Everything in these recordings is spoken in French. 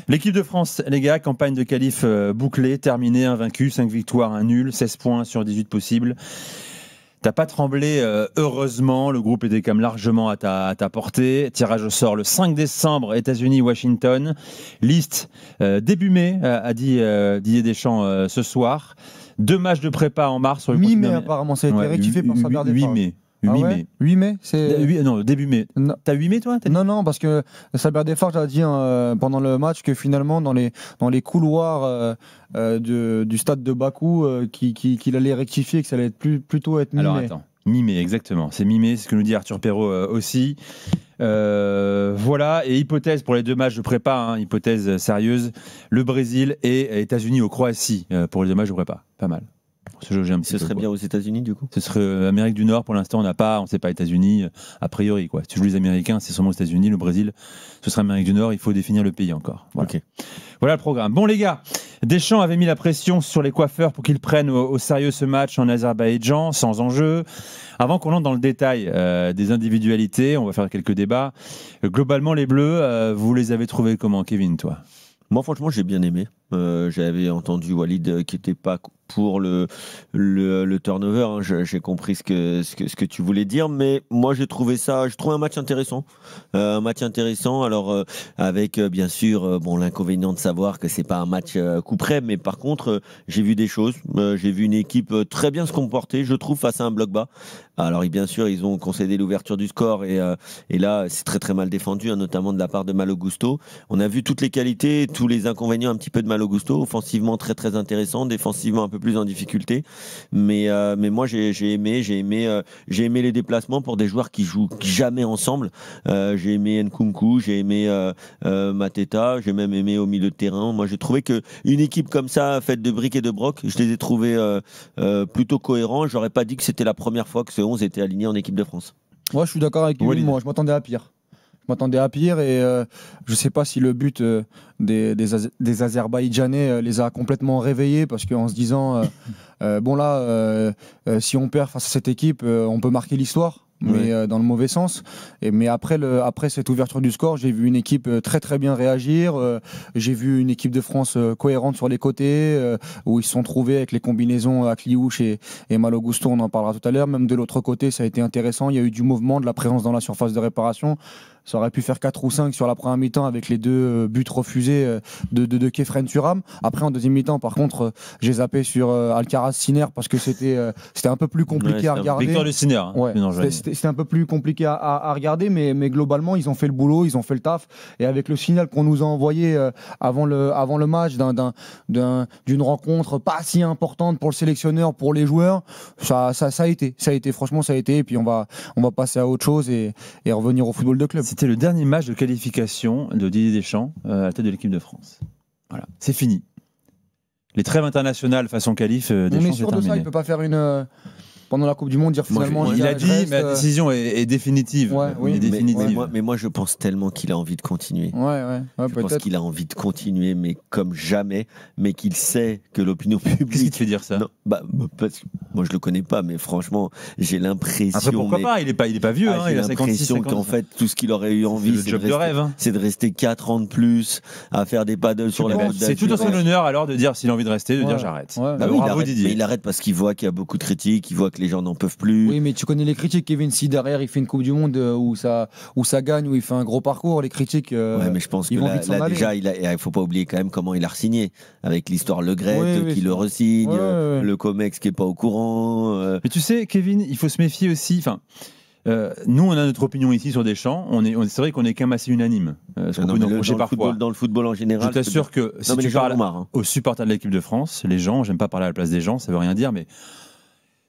L'équipe de France, les gars, campagne de qualif bouclée, terminée, invaincu, 5 victoires, 1 nul, 16 points sur 18 possibles. T'as pas tremblé, heureusement, le groupe était quand même largement à ta portée. Tirage au sort le 5 décembre, États-Unis-Washington. Liste début mai, a dit Didier Deschamps ce soir. 2 matchs de prépa en mars. Sur le Mi-mai, apparemment, ça a été rectifié par Sabert Desforges. 8 mai. 8 mai 8 mai Non, début mai. Non. T'as 8 mai, toi? Non, parce que Sabert Desforges a dit pendant le match que finalement, dans les couloirs du stade de Bakou, qu'il allait rectifier, que ça allait plutôt être mi-mai. Alors attends, mi-mai, exactement. C'est mi-mai, c'est ce que nous dit Arthur Perrault aussi. Voilà, et hypothèse pour les 2 matchs de prépa, hypothèse sérieuse, le Brésil et États-Unis au Croatie pour les 2 matchs de prépa. Pas mal. Ce serait bien aux États-Unis du coup. Ce serait Amérique du Nord pour l'instant, on ne sait pas États-Unis a priori quoi. Si tu joues les Américains, c'est sûrement aux États-Unis, le Brésil, ce serait Amérique du Nord, il faut définir le pays encore. Voilà. Okay. Voilà le programme. Bon les gars, Deschamps avait mis la pression sur les coiffeurs pour qu'ils prennent au sérieux ce match en Azerbaïdjan, sans enjeu. Avant qu'on entre dans le détail des individualités, on va faire quelques débats. Globalement les Bleus, vous les avez trouvés comment, Kevin, toi? Moi franchement j'ai bien aimé. J'avais entendu Walid qui n'était pas pour le turnover, hein. J'ai compris ce que tu voulais dire, mais moi j'ai trouvé un match intéressant. Alors avec bien sûr l'inconvénient de savoir que c'est pas un match coup près, mais par contre j'ai vu des choses. J'ai vu une équipe très bien se comporter, je trouve, face à un bloc bas. Alors bien sûr ils ont concédé l'ouverture du score et là c'est très très mal défendu, hein, notamment de la part de Malo Gusto. On a vu toutes les qualités, tous les inconvénients un petit peu de Malo Gusto, offensivement très très intéressant, défensivement un peu plus en difficulté, mais moi j'ai aimé les déplacements pour des joueurs qui jouent jamais ensemble. J'ai aimé Nkunku, j'ai aimé Mateta, j'ai même aimé au milieu de terrain. Moi j'ai trouvé que une équipe comme ça faite de briques et de broc, je les ai trouvés plutôt cohérents. J'aurais pas dit que c'était la première fois que ce 11 était aligné en équipe de France. Moi je suis d'accord avec lui, moi je m'attendais à pire. Je m'attendais à pire et je ne sais pas si le but des Azerbaïdjanais les a complètement réveillés, parce qu'en se disant si on perd face à cette équipe, on peut marquer l'histoire. Mais dans le mauvais sens. Mais après cette ouverture du score, j'ai vu une équipe très très bien réagir. J'ai vu une équipe de France cohérente sur les côtés, où ils se sont trouvés avec les combinaisons à Kliouche et Malo Gusto, on en parlera tout à l'heure. Même de l'autre côté, ça a été intéressant. Il y a eu du mouvement, de la présence dans la surface de réparation. Ça aurait pu faire 4 ou 5 sur la première mi-temps avec les 2 buts refusés de Kefren Turam. Après, en deuxième mi-temps, par contre, j'ai zappé sur Alcaraz Sinner parce que c'était un peu plus compliqué à regarder. Victoire de Sinner. C'était un peu plus compliqué à regarder, mais globalement, ils ont fait le boulot, ils ont fait le taf. Et avec le signal qu'on nous a envoyé avant le match d'une rencontre pas si importante pour le sélectionneur, pour les joueurs, ça a été. Franchement, ça a été. Et puis, on va passer à autre chose et revenir au football de club. C'était le dernier match de qualification de Didier Deschamps à la tête de l'équipe de France. Voilà, c'est fini. Les trêves internationales façon qualif, Deschamps, on est sûr de ça, il ne peut pas faire une... pendant la Coupe du Monde, dire finalement... Il a dit, mais la décision est définitive. Mais moi, je pense tellement qu'il a envie de continuer. Je pense qu'il a envie de continuer, mais comme jamais, mais qu'il sait que l'opinion publique... Qu'est-ce qui te fait dire ça? Non, parce que moi, je le connais pas, mais franchement, j'ai l'impression... Après, pourquoi pas? Il est pas vieux, il a 56 ans. J'ai l'impression qu'en fait, tout ce qu'il aurait eu envie, c'est de rester 4 ans de plus, à faire des paddles sur la Côte d'Azur. C'est tout à son honneur, alors, de dire, s'il a envie de rester, de dire j'arrête. Bravo, Didier. Mais il arrête parce qu'il voit qu'il y a beaucoup de critiques, il voit que les gens n'en peuvent plus. Oui, mais tu connais les critiques, Kevin. Si derrière il fait une Coupe du Monde où ça gagne, où il fait un gros parcours, les critiques. Ouais, mais je pense que là déjà, il faut pas oublier quand même comment il a re-signé, avec l'histoire Le Gret qui le re-signe, le Comex qui est pas au courant. Mais tu sais, Kevin, il faut se méfier aussi. Enfin, nous, on a notre opinion ici sur Deschamps. C'est vrai qu'on est quand même assez unanime. Dans le football en général. Je t'assure que si tu parles aux supporters de l'équipe de France, les gens, j'aime pas parler à la place des gens, ça veut rien dire, mais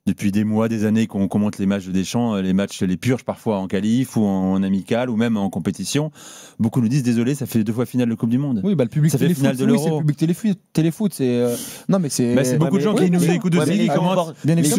depuis des mois, des années qu'on commente les matchs de Deschamps, les matchs les purges parfois en qualif ou en amical ou même en compétition, beaucoup nous disent désolé, ça fait 2 fois finale de Coupe du Monde. Oui, le public téléfoot, c'est le public téléfoot, c'est non mais c'est beaucoup de gens qui nous écoutent aussi, qui commentent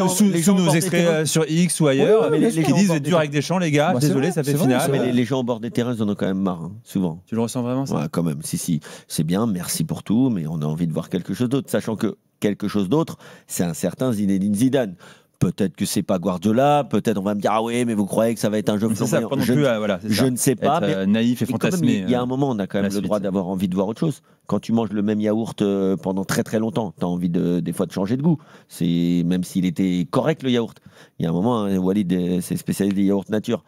sous nos extraits sur X ou ailleurs, qui disent dur avec Deschamps les gars, désolé, ça fait finale. Mais les gens au bord des terrains, ils en ont quand même marre, souvent. Tu le ressens vraiment ça? Ouais, quand même. Si, c'est bien, merci pour tout, mais on a envie de voir quelque chose d'autre, sachant que quelque chose d'autre, c'est un certain Zinedine Zidane. Peut-être que c'est pas Guardiola, peut-être on va me dire ah oui mais vous croyez que ça va être un jeu C'est ça, flamboyant. pas non plus, voilà, c'est Je ça. ne sais pas, Être, mais naïf et quand même, fantasmé. il y a un moment on a quand même la le suite. droit d'avoir envie de voir autre chose. Quand tu manges le même yaourt pendant très très longtemps, tu as envie des fois de changer de goût. C'est même s'il était correct le yaourt. Il y a un moment, hein, Walid c'est spécialiste des yaourts nature.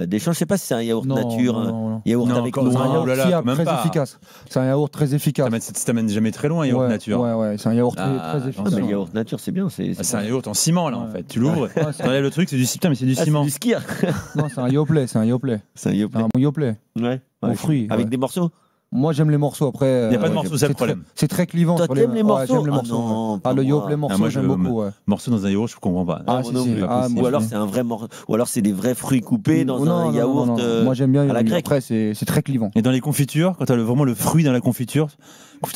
Deschamps, je sais pas si c'est un yaourt nature, un yaourt Non, avec encore, noix. c'est un yaourt fiable, quand même très pas. efficace. C'est un yaourt très efficace. Ça t'amène jamais très loin, un yaourt nature. Ouais, c'est un yaourt très Ah, efficace. mais le yaourt nature, c'est bien. C'est C'est un yaourt en ciment, là, en Ouais. fait. Tu l'ouvres, Ouais, tu enlèves le truc, c'est du ciment, mais c'est du Ah, ciment. c'est du skir. Non, c'est un Yoplait, c'est un Yoplait. C'est un yaourt. C'est un bon Yoplait. Ouais. Aux fruits. Avec ouais. des morceaux. Moi, j'aime les morceaux. Après, Il n'y a pas de morceaux, c'est le très- problème. C'est très clivant. Toi, sur t'aimes les morceaux j'aime les Ah morceaux. non, ouais. pas Le moi. Yoplait morceaux, moi, j'aime je- beaucoup. Ouais. Morceaux dans un yaourt, je comprends pas. Ah, moi non si, plus. ah, Ou moi, alors si. c'est un vrai ou alors c'est des vrais fruits coupés dans un yaourt. Moi, j'aime bien. à la grecque. Après, c'est très clivant. Et dans les confitures, quand tu as vraiment le fruit dans la confiture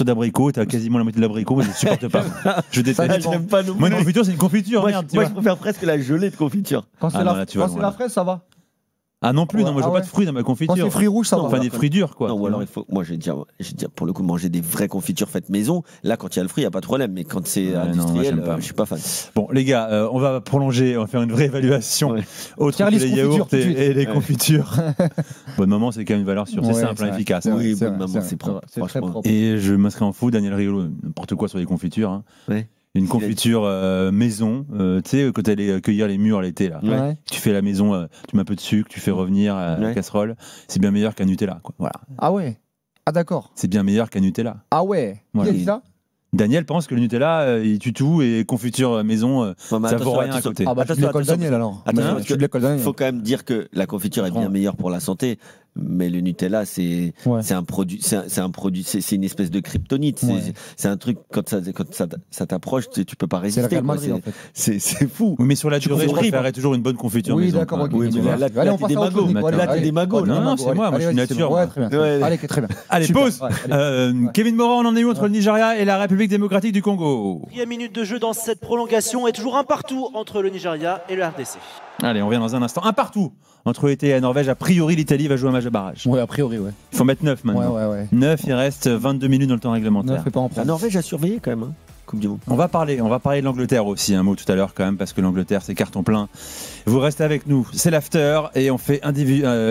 d'abricot, tu as quasiment la moitié de l'abricot, moi je ne supporte pas. Je Ah, déteste. j'aime pas non Moi, une plus. confiture, c'est une confiture, Moi, merde, tu moi, vois. je préfère presque la gelée de confiture. Quand c'est Ah, non, là, tu vas quand c'est loin. la fraise, ça va. Ah non plus, Ouais, non, moi je ah veux pas ouais. de fruits dans ma Quand c'est confiture. fruits rouges, ça Non, va. Enfin, des fruits durs, quoi. Non, ou alors il faut. Moi, j'ai dit pour le coup manger des vraies confitures faites maison. Là, quand il y a le fruit, il y a pas de problème. Mais quand c'est Ouais, non, moi, industriel, j'aime pas. je suis pas fan. Bon, les gars, on va prolonger, on va faire une vraie évaluation. Ouais. Autre que Carlis les confiture, yaourts tout de suite. et les Ouais. confitures. Bonne maman, c'est quand même une valeur sûre. C'est Ouais, simple, c'est hein, vrai. efficace. C'est hein. vrai, Oui, c'est bonne vrai, maman, c'est c'est vrai, propre, c'est très franchement. propre. Et je m'inscris en fou, Daniel Riolo, n'importe quoi sur les confitures. Hein. Ouais. Une confiture maison, tu sais, quand elle est cueillir les mûres l'été, là. Ouais. Tu fais la maison, tu mets un peu de sucre, tu fais revenir la Ouais. casserole. C'est bien meilleur qu'un Nutella. Quoi. Voilà. Ah ouais. Ah d'accord. C'est bien meilleur qu'un Nutella. Ah ouais. Ouais. Qui a dit ça? Daniel pense que le Nutella, il tue tout et confiture maison, Ouais, mais ça attention, vaut rien à attention. côté. Ah bah tu de l'école attention, Daniel alors. attention, Ouais, parce je suis de que l'école Daniel. Il faut quand même dire que la confiture est bien meilleure pour la santé, mais le Nutella, c'est un produit, c'est une espèce de kryptonite. Ouais. C'est un truc quand ça t'approche, tu peux pas C'est résister. le Real quoi. Madrid en fait. C'est fou. Oui, mais sur la durée, je horrible. préférerais toujours une bonne confiture Oui, maison. d'accord, quand ok. même. Oui, mais Allez, là, allez, on t'es passe des à autre magots. chose, Nico. Là, t'es des magots. Non, non, c'est moi, je suis nature, moi. Ouais, très bien. Ouais, Allez, très bien. Allez, Super. pause. Ouais, allez. Kevin Morin, on en est où entre le Nigeria et la République démocratique du Congo? 4e minute de jeu dans cette prolongation et toujours un partout entre le Nigeria et le RDC. Allez, on revient dans un instant. Un partout entre l'Italie et la Norvège. A priori, l'Italie va jouer un match de barrage. Ouais, a priori, ouais. Il faut mettre 9 maintenant. Ouais. 9, il reste 22 minutes dans le temps réglementaire. Ne fais pas en La prendre. Norvège a surveillé quand même. Coupe du Monde. On va parler de l'Angleterre aussi, un mot tout à l'heure quand même, parce que l'Angleterre c'est carton plein. Vous restez avec nous, c'est l'after et on fait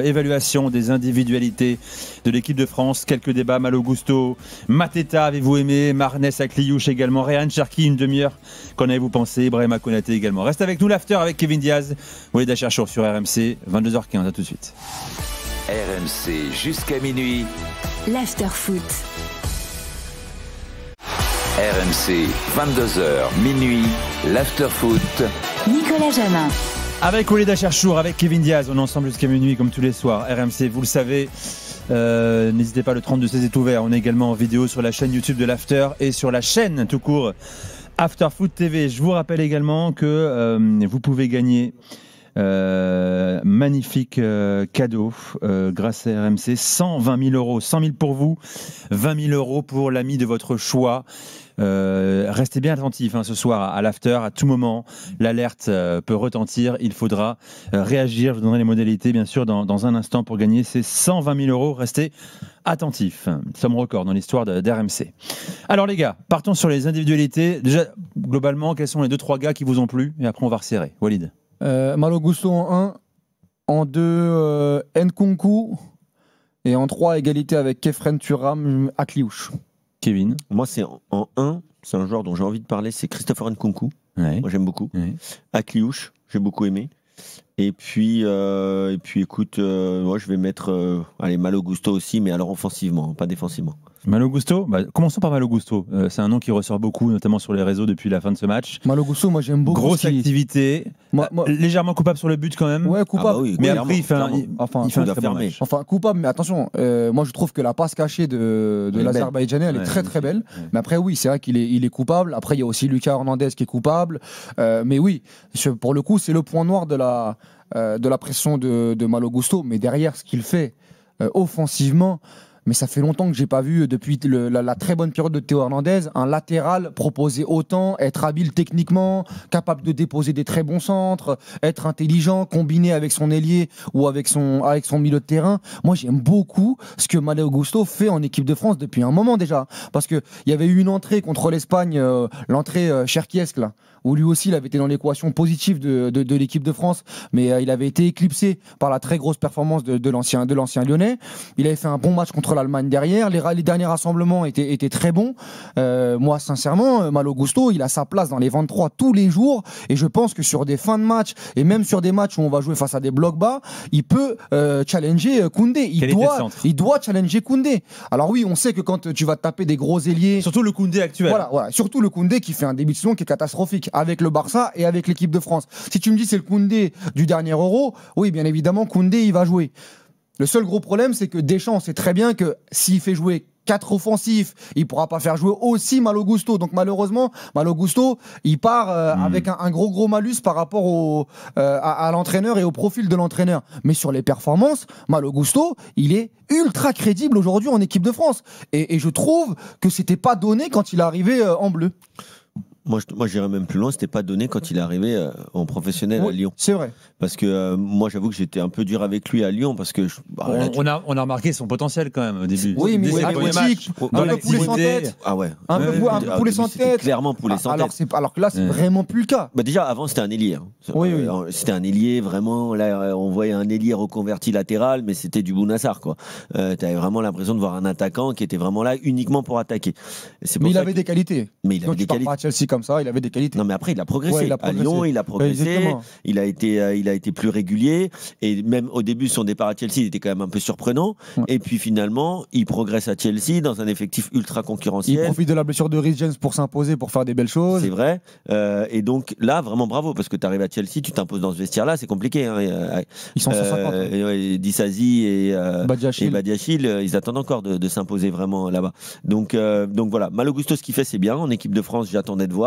évaluation des individualités de l'équipe de France. Quelques débats, Malo Gusto, Mateta, avez-vous aimé, Marnes Akliouche également, Ryan Cherki, une demi-heure, qu'en avez-vous pensé, Ibrahima Konaté également. Reste avec nous, l'after avec Kevin Diaz, Walid Acharchour sur RMC, 22h15, à tout de suite. RMC jusqu'à minuit. L'after foot. RMC 22h minuit. L'after foot. Nicolas Jamin. Avec Walid Acharchour, avec Kevin Diaz, on est ensemble jusqu'à minuit comme tous les soirs. RMC, vous le savez, n'hésitez pas, le 32-16 est ouvert. On est également en vidéo sur la chaîne YouTube de l'After et sur la chaîne tout court After Foot TV. Je vous rappelle également que vous pouvez gagner magnifique cadeau grâce à RMC, 120 000 euros, 100 000 pour vous, 20 000 euros pour l'ami de votre choix. Restez bien attentifs ce soir à l'after, à tout moment l'alerte peut retentir, il faudra réagir. Je vous donnerai les modalités bien sûr dans un instant pour gagner ces 120 000 euros. Restez attentifs, somme record dans l'histoire d'RMC. Alors les gars, partons sur les individualités. Déjà globalement, quels sont les 2-3 gars qui vous ont plu et après on va resserrer. Walid. Malo Gusto en 1, en 2 Nkunku et en 3 égalité avec Kefren Turam Akliouche. Kevin. Moi, c'est en 1, c'est un joueur dont j'ai envie de parler, c'est Christopher Nkunku. Ouais. Moi, j'aime beaucoup. Ouais. Akliouche, j'ai beaucoup aimé. Et puis écoute, moi, je vais mettre Malo Gusto aussi, mais alors offensivement, pas défensivement. Malo Gusto, commençons par Malo Gusto. C'est un nom qui ressort beaucoup, notamment sur les réseaux depuis la fin de ce match. Malo Gusto, moi j'aime beaucoup. Grosse activité, Moi- légèrement coupable sur le but quand même. Ouais, coupable. Ah bah oui, Mais clairement, après, il fait un il doit très bon fermer. match. Enfin, coupable, mais attention, moi je trouve que la passe cachée de Elle est l'Azerbaïdjanais, elle Ouais, est très très belle. ouais. Mais après, oui, c'est vrai qu'il est coupable. Après, il y a aussi Lucas Hernandez qui est coupable. Mais oui, pour le coup, c'est le point noir de la pression de Malo Gusto. Mais derrière, ce qu'il fait offensivement, mais ça fait longtemps que j'ai pas vu, depuis la très bonne période de Théo Hernandez, un latéral proposer autant, être habile techniquement, capable de déposer des très bons centres, être intelligent, combiné avec son ailier ou avec son milieu de terrain. Moi, j'aime beaucoup ce que Malo Gusto fait en équipe de France depuis un moment déjà. Parce qu'il y avait eu une entrée contre l'Espagne, l'entrée Cherkiesque, là, où lui aussi il avait été dans l'équation positive de l'équipe de France, mais il avait été éclipsé par la très grosse performance de l'ancien lyonnais. Il avait fait un bon match contre l'Allemagne derrière, les derniers rassemblements étaient très bons. Moi sincèrement, Malo Gusto, il a sa place dans les 23 tous les jours, et je pense que sur des fins de match et même sur des matchs où on va jouer face à des blocs bas, il peut challenger Koundé, il doit challenger Koundé. Alors oui, on sait que quand tu vas taper des gros ailiers, surtout le Koundé actuel, voilà, surtout le Koundé qui fait un début de saison qui est catastrophique avec le Barça et avec l'équipe de France. Si tu me dis c'est le Koundé du dernier Euro, oui, bien évidemment, Koundé, il va jouer. Le seul gros problème, c'est que Deschamps sait très bien que s'il fait jouer 4 offensifs, il ne pourra pas faire jouer aussi Malo Gusto. Donc malheureusement, Malo Gusto, il part avec un gros malus par rapport à l'entraîneur et au profil de l'entraîneur. Mais sur les performances, Malo Gusto, il est ultra crédible aujourd'hui en équipe de France. Et je trouve que c'était pas donné quand il est arrivé en bleu. Moi, j'irais même plus loin, c'était pas donné quand il est arrivé en professionnel à Lyon. C'est vrai. Parce que moi, j'avoue que j'étais un peu dur avec lui à Lyon parce que on a remarqué son potentiel quand même au début. Oui, mais c'est politique, un peu poulet sans tête. Ah ouais. Un peu poulet sans tête. Clairement poulet sans tête. Alors que là, c'est vraiment plus le cas. Bah déjà, avant, c'était un ailier. Oui. C'était un ailier vraiment. Là, on voyait un ailier reconverti latéral, mais c'était du Bounassar, quoi. T'avais vraiment l'impression de voir un attaquant qui était vraiment là uniquement pour attaquer. Mais il avait des qualités. Mais il avait des qualités. À Chelsea comme ça, il avait des qualités. Non, mais après, il a progressé. À Lyon, il a progressé. Il a été plus régulier. Et même au début, son départ à Chelsea, il était quand même un peu surprenant. Ouais. Et puis finalement, il progresse à Chelsea dans un effectif ultra concurrentiel. Il profite de la blessure de Reece James pour s'imposer, pour faire des belles choses. C'est vrai. Et donc là, vraiment bravo, parce que tu arrives à Chelsea, tu t'imposes dans ce vestiaire-là, c'est compliqué. Hein. Ils sont 150. Disasi et Badiachil, ils attendent encore de s'imposer vraiment là-bas. Donc voilà, Malo Gusto, ce qu'il fait, c'est bien. En équipe de France, j'attendais de voir.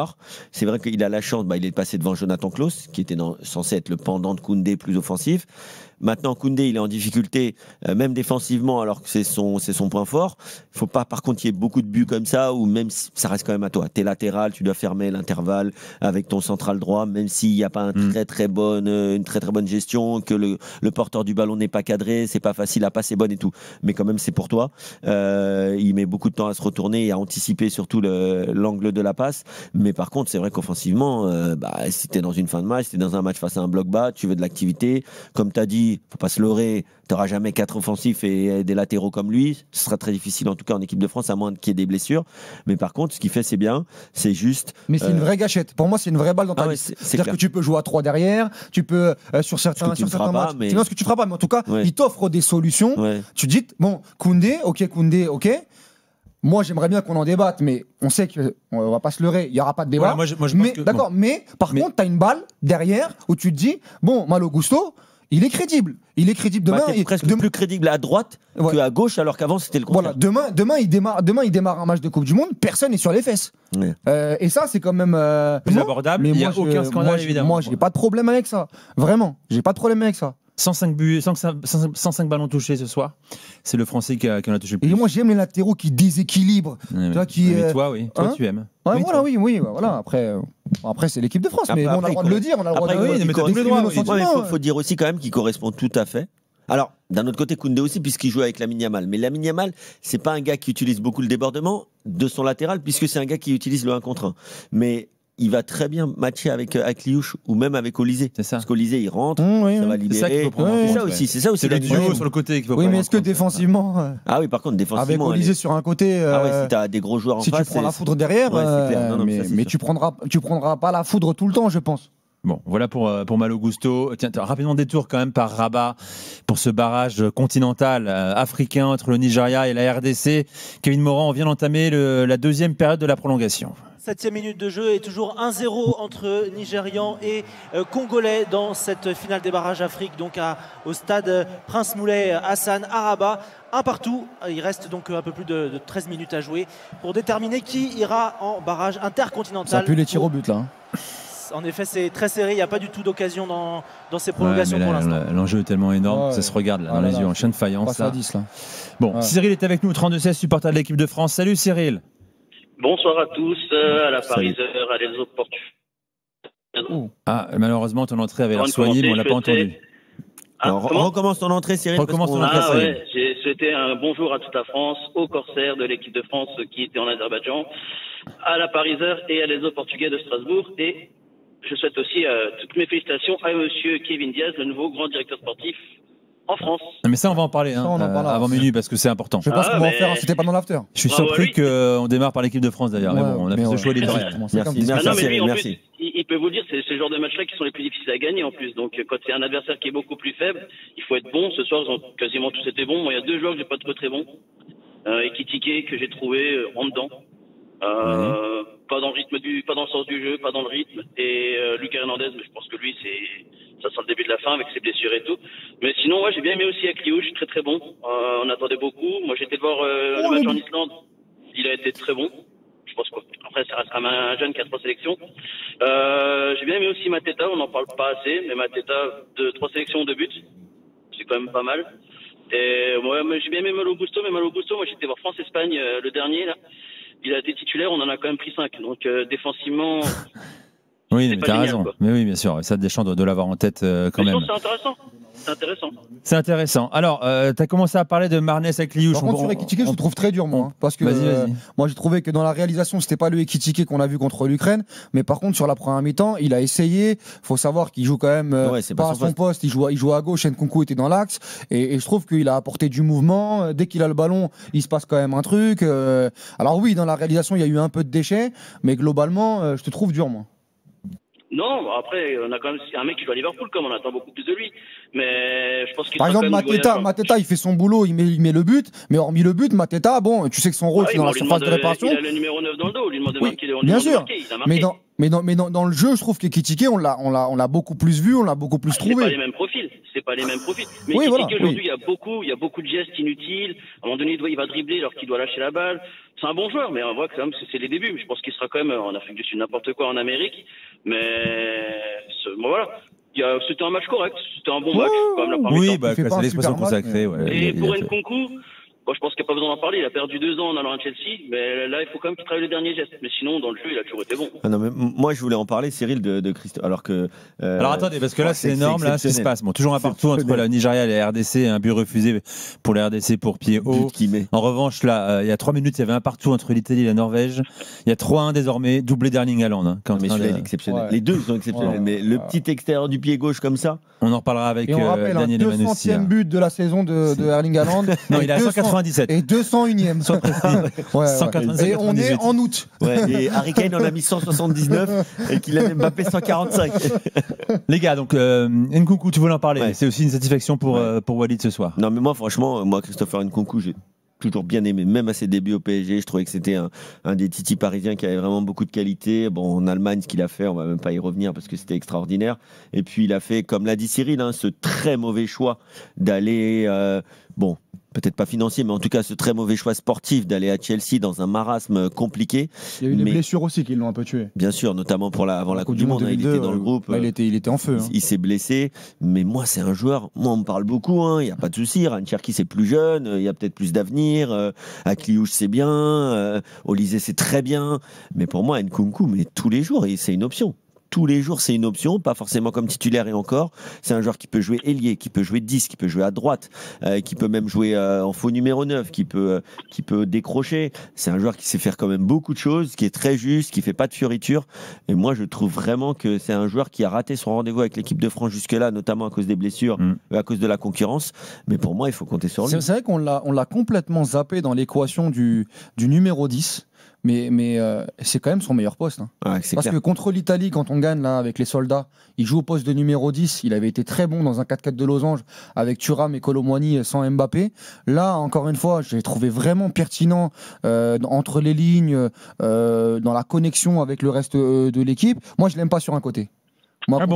C'est vrai qu'il a la chance, il est passé devant Jonathan Klaus, qui était censé être le pendant de Koundé plus offensif. Maintenant, Koundé, il est en difficulté, même défensivement, alors que c'est son point fort. Il ne faut pas, par contre, qu'il y ait beaucoup de buts comme ça, ou même si ça reste quand même à toi. Tu es latéral, tu dois fermer l'intervalle avec ton central droit, même s'il n'y a pas une très très bonne gestion, que le porteur du ballon n'est pas cadré, c'est pas facile à passer bonne et tout. Mais quand même, c'est pour toi. Il met beaucoup de temps à se retourner et à anticiper surtout l'angle de la passe. Mais par contre, c'est vrai qu'offensivement, si tu es dans une fin de match, si tu es dans un match face à un bloc bas, tu veux de l'activité. Comme tu as dit, faut pas se leurrer, tu n'auras jamais 4 offensifs et des latéraux comme lui. Ce sera très difficile, en tout cas en équipe de France, à moins qu'il y ait des blessures. Mais par contre, ce qu'il fait, c'est bien. C'est juste. Mais c'est une vraie gâchette. Pour moi, c'est une vraie balle dans ta liste. C'est-à-dire que tu peux jouer à 3 derrière, tu peux sur certains matchs. C'est ce que tu feras pas, mais en tout cas, il t'offre des solutions. Ouais. Tu dis, bon, Koundé, ok. Moi, j'aimerais bien qu'on en débatte, mais on sait qu'on va pas se leurrer, il n'y aura pas de débat. Voilà, d'accord, mais par contre, tu as une balle derrière où tu te dis, bon, Malo Gusto, il est crédible. Il est crédible demain. Il est presque plus crédible à droite qu'à gauche, alors qu'avant c'était le contraire. Voilà, demain il démarre un match de Coupe du Monde, personne n'est sur les fesses. Ouais. Et ça, c'est quand même plus abordable. Mais il n'y a aucun scandale, évidemment. Moi, j'ai pas de problème avec ça. Vraiment, j'ai pas de problème avec ça. 105 buts, 105 ballons touchés ce soir. C'est le Français qui en a touché le plus. Et moi, j'aime les latéraux qui déséquilibrent. Toi, tu aimes. Ouais, voilà. Après, c'est l'équipe de France, mais on a le droit de le dire. On a le droit de mais t'as tous les droits. Il faut dire aussi quand même qu'il correspond tout à fait. Alors, d'un autre côté, Koundé aussi, puisqu'il joue avec Lamine Yamal. Mais Lamine Yamal, c'est pas un gars qui utilise beaucoup le débordement de son latéral, puisque c'est un gars qui utilise le 1 contre 1. Mais il va très bien matcher avec Akliouche ou même avec Olysée. C'est ça. Parce qu'Olysée, il rentre, ça va libérer. C'est ça aussi. C'est le duo sur le côté qu'il faut Oui, mais est-ce que défensivement. Ah oui, par contre, défensivement. Avec Olysée sur un côté. Si tu as des gros joueurs en face. Si tu prends la foudre derrière, mais tu prendras pas la foudre tout le temps, je pense. Bon, voilà pour Malo Gusto. Tiens, rapidement détour quand même par Rabat pour ce barrage continental africain entre le Nigeria et la RDC. Kevin Morand, on vient d'entamer la deuxième période de la prolongation. 7e minute de jeu et toujours 1-0 entre Nigérians et Congolais dans cette finale des barrages Afrique, donc au stade Prince Moulay Hassan à Rabat. Un partout, il reste donc un peu plus de 13 minutes à jouer pour déterminer qui ira en barrage intercontinental. Ça pue les tirs au but là. En effet, c'est très serré. Il n'y a pas du tout d'occasion dans ces prolongations mais pour là, l'instant. l'enjeu est tellement énorme, Ouais, ça se regarde là, ah dans là les là, yeux, en chien de faïence. Passe à 10 là. Bon, Ouais. Cyril est avec nous, 32-16, supporter de l'équipe de France. Salut Cyril. Bonsoir à tous, à la Salut. Pariseur, à les opportunistes. Ah, malheureusement, ton entrée avait l'air Avant de soignée, mais on l'a pas commencer, je entendu. Alors, comment recommence ton entrée, Cyril. Recommence parce ton qu'on- entrée. Ah Cyril. ouais, j'ai souhaité un bonjour à toute la France, aux corsaires de l'équipe de France qui était en Azerbaïdjan, à la Pariseur et à les Portugais de Strasbourg. Et je souhaite aussi toutes mes félicitations à monsieur Kevin Diaz, le nouveau grand directeur sportif en France. Mais ça, on va en parler Ça, on en parlera. avant minuit parce que c'est important. Je pense Ah, qu'on va en mais- faire. C'était pas dans l'after. Je suis Bravo à surpris lui. qu'on démarre par l'équipe de France d'ailleurs. mais Ouais, bon, on a mais fait ce ouais. choix éditorial. C'est Merci, comme merci. Ah non, mais lui, Cyril, en merci. plus, il peut vous le dire, c'est ce genre de matchs-là qui sont les plus difficiles à gagner en plus. Donc, quand c'est un adversaire qui est beaucoup plus faible, il faut être bon. Ce soir, ils ont quasiment tous été bons. Moi, il y a 2 joueurs que j'ai pas trouvé très bons. Ekitike, que j'ai trouvé en dedans. Pas dans le rythme pas dans le sens du jeu, pas dans le rythme. Et Lucas Hernandez, mais je pense que lui, ça sent le début de la fin avec ses blessures et tout. Mais sinon, j'ai bien aimé aussi Akliouche, très très bon. On attendait beaucoup. Moi, j'étais voir le match en Islande. Il a été très bon. Je pense qu'après, ça reste quand même un jeune qui a 3 sélections. J'ai bien aimé aussi Mateta, on n'en parle pas assez, mais Mateta, 3 sélections, 2 buts. C'est quand même pas mal. Et moi, j'ai bien aimé Malo Gusto, mais Malo Gusto, moi j'étais voir France-Espagne le dernier, là. Il a été titulaire, on en a quand même pris 5. Donc défensivement, Oui, c'est mais pas t'as génial, raison. quoi. Mais oui, bien sûr. Ça, Deschamps doit l'avoir en tête quand mais même. sinon, c'est intéressant. C'est intéressant. C'est intéressant. Alors, tu as commencé à parler de Marnès Akliouche. Par contre, sur Ekitike, je le trouve très dur, moi. Parce que Vas-y. moi, j'ai trouvé que dans la réalisation, c'était pas le Ekitike qu'on a vu contre l'Ukraine. Mais par contre, sur la première mi-temps, il a essayé. Faut savoir qu'il joue quand même Ouais, c'est pas pas à son son poste. Il joue à gauche. Nkunku était dans l'axe. Et je trouve qu'il a apporté du mouvement. Dès qu'il a le ballon, il se passe quand même un truc. Alors oui, dans la réalisation, il y a eu un peu de déchets. Mais globalement, je te trouve dur, moi. Non, après, on a quand même un mec qui joue à Liverpool, comme on attend beaucoup plus de lui. Mais je pense qu'il Par sera exemple, quand même du voyage. Mateta, il fait son boulot, il met le but. Mais hormis le but, Mateta, bon, tu sais que son rôle, c'est dans la surface de réparation. Il a le numéro 9 dans le dos, on lui demande de Oui, marquer. bien sûr. Il a marqué. Mais dans le jeu, je trouve qu'Ekitike, on l'a beaucoup plus vu, on l'a beaucoup plus C'est pas trouvé. les mêmes profils. C'est pas les mêmes profils. Mais Oui, Ekitike, voilà, aujourd'hui, il y a beaucoup de gestes inutiles. À un moment donné, il va dribbler alors qu'il doit lâcher la balle. C'est un bon joueur, mais on voit que c'est les débuts. Je pense qu'il sera quand même en Afrique du Sud, n'importe quoi en Amérique. Mais bon, voilà. C'était un match correct. C'était un bon match. Quand même, la première Oui, mi-temps. Il fait pas c'est un l'expression super match, consacrée. mais- Ouais. Et Il pour a fait- Nkunku, bon, je pense qu'il n'y a pas besoin d'en parler. Il a perdu 2 ans en allant à Chelsea. Mais là, il faut quand même qu'il travaille le dernier geste. Mais sinon, dans le jeu, il a toujours été bon. Ah non, mais moi, je voulais en parler, Cyril, de Christophe. Alors que. Alors attendez, parce que là c'est énorme là, ce qui se exceptionnel. passe. Bon, toujours un partout entre la Nigeria et la RDC, un but refusé pour la RDC pour pied haut. But qu'il met. En revanche, là, il y a 3 minutes, il y avait un partout entre l'Italie et la Norvège. Il y a 3-1 désormais, doublé d'Erling Haaland. Hein, qui est en Mais train celui-là, de- il est exceptionnel. Ouais. Les deux, ils sont exceptionnels. Ouais. Mais le petit extérieur du pied gauche comme ça. On en reparlera avec Et on rappelle un Daniel Emanusi. 200e but de la saison de Erling Haaland. Non, il est à Et 197. Et 201e. Ouais. 197. Et on est en août. Ouais, et Harry Kane en a mis 179 et qu'il a Mbappé 145. Les gars, donc Nkunku, tu voulais en parler. Ouais. C'est aussi une satisfaction pour Ouais. Walid ce soir. Non, mais moi, franchement, Christopher Nkunku, j'ai toujours bien aimé, même à ses débuts au PSG. Je trouvais que c'était un des titis parisiens qui avait vraiment beaucoup de qualité. Bon, en Allemagne, ce qu'il a fait, on va même pas y revenir parce que c'était extraordinaire. Et puis, il a fait, comme l'a dit Cyril, ce très mauvais choix d'aller, bon, peut-être pas financier, mais en tout cas, ce très mauvais choix sportif d'aller à Chelsea dans un marasme compliqué. Il y a eu des Mais- blessures aussi qui l'ont un peu tué. Bien sûr, notamment avant la Coupe du Monde, il 2002, était dans le groupe. là, il était en feu. hein. Il s'est blessé, mais moi c'est un joueur, moi on me parle beaucoup, il n'y a pas de souci, Ryan Cherki c'est plus jeune, il y a peut-être plus d'avenir, Akliouche c'est bien, Olysée c'est très bien, mais pour moi Nkunku, mais tous les jours, c'est une option. Tous les jours, c'est une option, pas forcément comme titulaire et encore. C'est un joueur qui peut jouer ailier, qui peut jouer 10, qui peut jouer à droite, qui peut même jouer en faux numéro 9, qui peut décrocher. C'est un joueur qui sait faire quand même beaucoup de choses, qui est très juste, qui fait pas de fioritures. Et moi, je trouve vraiment que c'est un joueur qui a raté son rendez-vous avec l'équipe de France jusque-là, notamment à cause des blessures, à cause de la concurrence. Mais pour moi, il faut compter sur lui. C'est vrai qu'on l'a complètement zappé dans l'équation du numéro 10. Mais c'est quand même son meilleur poste. Hein. Ouais, c'est Parce clair. que contre l'Italie, quand on gagne là avec les soldats, il joue au poste de numéro 10. Il avait été très bon dans un 4-4 de losange avec Thuram et Kolo Muani sans Mbappé. Là, encore une fois, j'ai trouvé vraiment pertinent entre les lignes, dans la connexion avec le reste de l'équipe. Moi, je l'aime pas sur un côté. Moi,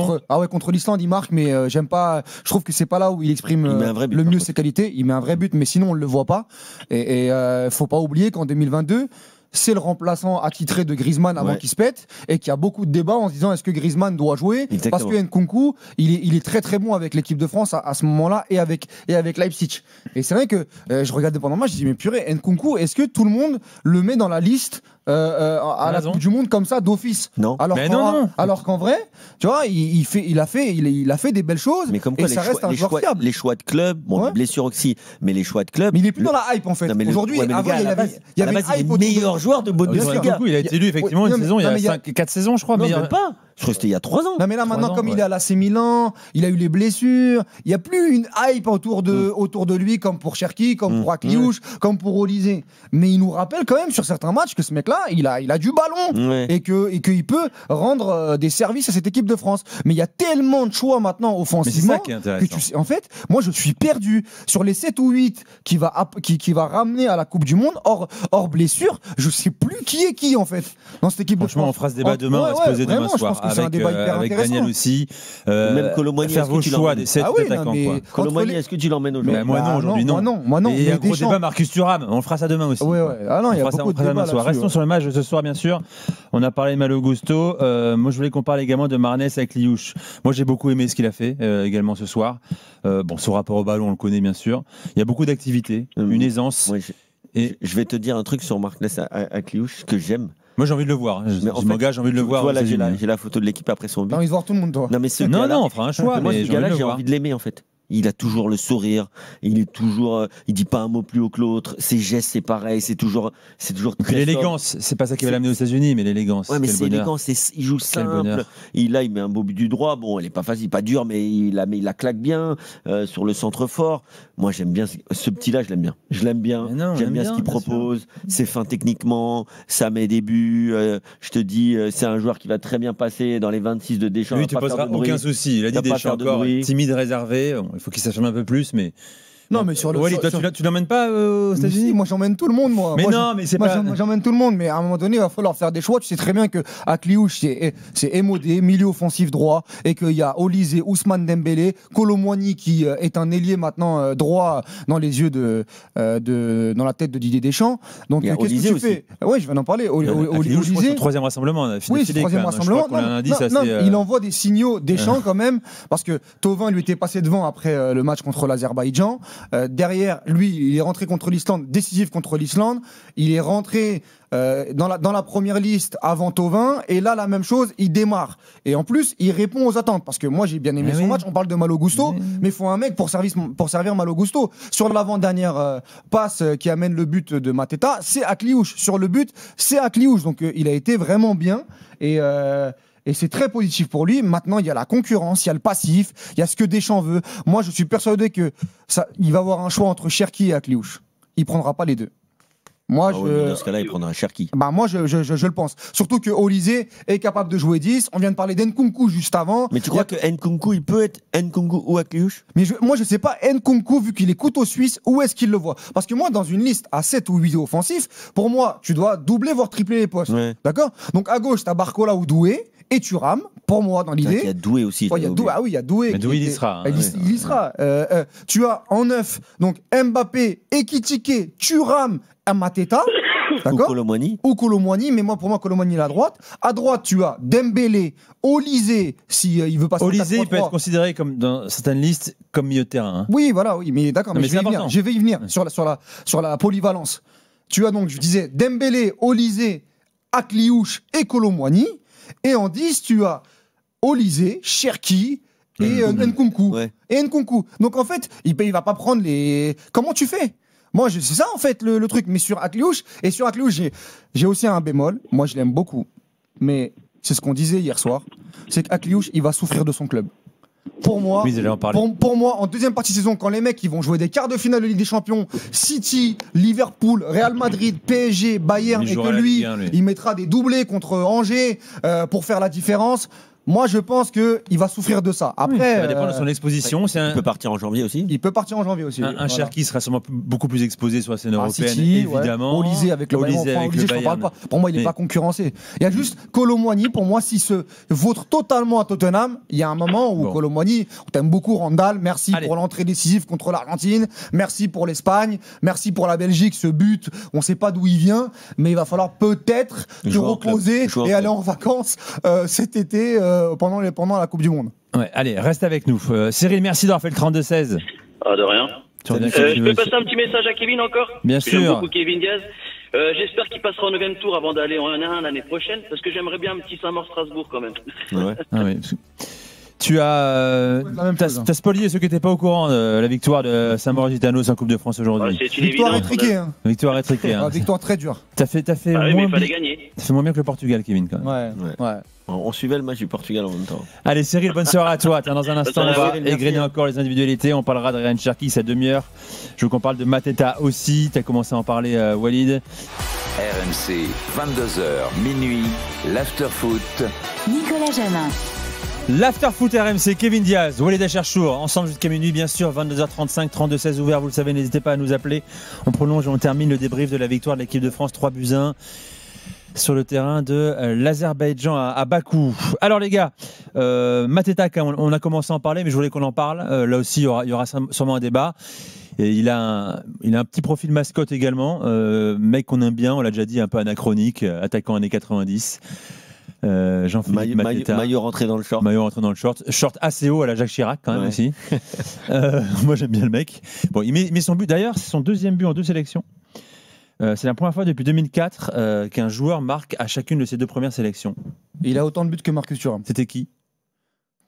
contre l'Islande, il marque, mais j'aime pas. Je trouve que c'est pas là où il exprime Il met un vrai but, le par mieux contre. ses qualités. Il met un vrai but, mais sinon on le voit pas. Et faut pas oublier qu'en 2022. c'est le remplaçant attitré de Griezmann avant qu'il se pète, et qu'il y a beaucoup de débats en se disant est-ce que Griezmann doit jouer. Exactement. Parce que Nkunku, il est très très bon avec l'équipe de France à ce moment-là et avec Leipzig. Et c'est vrai que je regardais pendant le match, je dis mais purée, Nkunku, est-ce que tout le monde le met dans la liste à la Coupe du Monde comme ça d'office? Non. Alors qu'en vrai, tu vois, il a fait des belles choses. Mais comme quoi, et ça reste un joueur fiable. Les choix de club, bon, blessure aussi, mais les choix de club. Mais il est plus dans la hype en fait. Aujourd'hui, avant, il y avait une hype. Meilleur joueur de Bundesliga. Il a été élu effectivement une saison, il y a 4 saisons, je crois. Non, même pas. Je crois que c'était il y a 3 ans. Non, mais là, maintenant, comme il est à l'AC Milan, il a eu les blessures, il n'y a plus une hype autour de lui, comme pour Cherki, comme pour Akliouche, comme pour Olysée. Mais il nous rappelle quand même sur certains matchs que ce mec-là, il a du ballon et qu'il peut rendre des services à cette équipe de France. Mais il y a tellement de choix maintenant offensivement que en fait, moi, je suis perdu. Sur les 7 ou 8 qui va ramener à la Coupe du Monde, hors blessure, je ne sais plus qui est qui, en fait, dans cette équipe de France. Franchement, on fera ce débat demain, on va se poser demain soir. C'est un débat hyper avec intéressant. Daniel aussi. Même Colomboigny, faire vos choix des 7 attaquants. Colomboigny, est-ce que tu l'emmènes aujourd'hui? Moi non, aujourd'hui non. Moi non. Et il y a un gros débat Marcus Thuram. On le fera ça demain aussi. Ah non, il y a beaucoup de débats là-dessus. Restons sur le match de ce soir, bien sûr. On a parlé de Malo Gusto. Moi, je voulais qu'on parle également de Marnès avec Liouche. Moi, j'ai beaucoup aimé ce qu'il a fait également ce soir. Bon, son rapport au ballon, on le connaît bien sûr. Il y a beaucoup d'activités, une aisance. Je vais te dire un truc sur Marnès à Kliouche que j'aime. Moi, j'ai envie de le voir. Je m'engage, j'ai envie de le voir. Voilà, j'ai la photo de l'équipe après son but. Non, ils voient tout le monde, toi. Non, mais ce non, on fera un choix. Moi, mais ce gars-là, j'ai envie de l'aimer, en fait. Il a toujours le sourire, il est toujours, il dit pas un mot plus haut que l'autre. Ses gestes, c'est pareil, c'est toujours très. L'élégance, c'est pas ça qui va l'amener aux États-Unis, mais l'élégance. Ouais, mais c'est élégant, il joue simple. Il met un beau but du droit. Bon, elle est pas facile, pas dure, mais il la claque bien sur le centre fort. Moi, j'aime bien ce petit-là, je l'aime bien. J'aime bien ce qu'il propose. C'est fin techniquement, ça met des buts. Je te dis, c'est un joueur qui va très bien passer dans les 26 de Deschamps. Lui, tu poseras aucun souci. Il a dit Deschamps encore timide, réservé. Il faut qu'il s'affirme un peu plus, mais. Non, mais sur le. Walid, toi, tu l'emmènes pas aux États-Unis? Moi, j'emmène tout le monde, moi. Mais c'est pas. J'emmène tout le monde, mais à un moment donné, il va falloir faire des choix. Tu sais très bien que Akliouche, c'est Emodé, milieu offensif droit, et qu'il y a Olysée, Ousmane Dembélé, Colomboigny qui est un ailier maintenant droit dans les yeux dans la tête de Didier Deschamps. Donc, qu'est-ce que tu fais? Oui, je vais en parler. Olysée, c'est son troisième rassemblement. Oui, c'est le troisième rassemblement. Il envoie des signaux Deschamps quand même, parce que Thauvin lui était passé devant après le match contre l'Azerbaïdjan. Derrière, lui, il est rentré contre l'Islande, décisif contre l'Islande. Il est rentré dans la première liste avant Thauvin. Et là, la même chose, il démarre. Et en plus, il répond aux attentes. Parce que moi, j'ai bien aimé son match. On parle de Malo Gusto, mais il faut un mec pour servir Malo Gusto. Sur l'avant-dernière passe qui amène le but de Mateta, c'est Akliouche. Sur le but, c'est Akliouche. Donc, il a été vraiment bien. Et c'est très positif pour lui. Maintenant, il y a la concurrence, il y a le passif, il y a ce que Deschamps veut. Moi, je suis persuadé que il va avoir un choix entre Cherki et Akliouche. Il ne prendra pas les deux. Moi, dans ce cas-là, il prendra Cherki. Moi, je le pense. Surtout que Olysée est capable de jouer 10. On vient de parler d'Nkunku juste avant. Mais tu crois que Nkunku, il peut être Nkunku ou Akliouche? Mais moi, je ne sais pas, Nkunku, vu qu'il est couteau suisse, où est-ce qu'il le voit? Parce que moi, dans une liste à 7 ou 8 offensifs, pour moi, tu dois doubler, voire tripler les postes. Ouais. D'accord? Donc, à gauche, tu as Barcola ou Doué. Et Thuram, pour moi, dans l'idée. Il y a Doué aussi. Il y a Doué. Mais Doué, il y sera. Il y sera. Tu as en 9, donc Mbappé, Ekitike, Thuram, Mateta. D'accord? Ou Colomboigny. Mais pour moi, Colomboigny est à droite. À droite, tu as Dembélé, Olysée, il veut passer. Olysée, il peut être considéré comme, dans certaines listes, comme milieu de terrain. Hein. Oui, voilà, oui. Mais d'accord, mais je vais y venir sur la polyvalence. Tu as donc, je disais, Dembélé, Olysée, Akliouche et Colomboigny. Et en 10, tu as Olysée, Cherki et Nkunku. Ouais. Et Nkunku. Donc en fait, il va pas prendre les. Comment tu fais? Moi, c'est ça en fait le truc. Mais sur Akliouche, j'ai aussi un bémol. Moi, je l'aime beaucoup. Mais c'est ce qu'on disait hier soir. C'est qu'Akliouche, il va souffrir de son club. Pour moi, pour moi, en deuxième partie de saison, quand les mecs ils vont jouer des quarts de finale de Ligue des Champions, City, Liverpool, Real Madrid, PSG, Bayern, et que lui, il mettra des doublés contre Angers pour faire la différence. Moi, je pense qu'il va souffrir de ça. Après, Ça va dépendre de son exposition. C'est Il peut partir en janvier aussi. il peut partir en janvier aussi. un Cherki sera sûrement beaucoup plus exposé sur la scène européenne, City, évidemment. Olysée avec le Bayern. Olysée avec Olysée, le je n'en parle Bayern. pas. Pour moi, il n'est pas concurrencé. Il y a juste Kolo Muani, pour moi, s'il se vautre totalement à Tottenham, il y a un moment où Kolo Muani, on t'aime beaucoup, Randall, merci pour l'entrée décisive contre l'Argentine, merci pour l'Espagne, merci pour la Belgique, ce but, on ne sait pas d'où il vient, mais il va falloir peut-être te Jouer en reposer club. et aller en vacances cet été pendant la Coupe du Monde. Ouais, allez, reste avec nous. Cyril, merci d'avoir fait le 32-16. Ah, de rien. Tu reviens quand tu Je veux. peux passer un petit message à Kevin encore? Bien Parce que j'aime sûr. beaucoup Kevin Diaz. J'espère qu'il passera au 9e tour avant d'aller en 1-1 l'année prochaine, parce que j'aimerais bien un petit Saint-Maur-Strasbourg quand même. Ouais. Ah oui. Tu as, La même chose, hein. t'as spolié ceux qui n'étaient pas au courant de la victoire de Saint-Maurice-Gitanos en Coupe de France Ouais, aujourd'hui. c'est une Victoire évidence. étriquée. Hein. Victoire étriquée. Hein. Victoire très dure. T'as fait Ah oui, mais moins il fallait bien, gagner. t'as fait moins bien que le Portugal, Kevin. Quand même. Ouais. On suivait le match du Portugal en même temps. Allez, Cyril, bonne soirée à toi. Tiens, dans un instant, on va Cyril, égrener encore les individualités. On parlera de Ryan Cherki, sa demi-heure. Je veux qu'on parle de Mateta aussi. Tu as commencé à en parler, Walid. RMC, 22h, minuit, l'after-foot. Nicolas Jamin. L'after-foot RMC, Kevin Diaz, Walid Acharchour, ensemble jusqu'à minuit, bien sûr, 22h35, 32-16 ouvert, vous le savez, n'hésitez pas à nous appeler. On prolonge et on termine le débrief de la victoire de l'équipe de France, 3-1 sur le terrain de l'Azerbaïdjan à Bakou. Alors les gars, Mateta, on a commencé à en parler, mais je voulais qu'on en parle. Là aussi, il y aura sûrement un débat. Et il a un petit profil mascotte également, mec qu'on aime bien, on l'a déjà dit, un peu anachronique, attaquant années 90. Jean-Philippe Mateta. Maillot rentré dans le short. Maillot rentré dans le short. Short assez haut à la Jacques Chirac quand même aussi. Moi j'aime bien le mec. Bon, il met son but. D'ailleurs, c'est son deuxième but en 2 sélections. C'est la première fois depuis 2004 qu'un joueur marque à chacune de ses 2 premières sélections. Il a autant de buts que Marcus Thuram. C'était qui?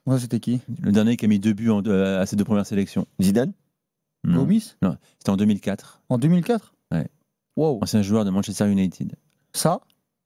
Ouais, c'était qui? Le dernier qui a mis 2 buts à ses 2 premières sélections. Zidane. Non. Gomis? Non, c'était en 2004. En 2004? Ouais. Wow. Ancien joueur de Manchester United. Ça?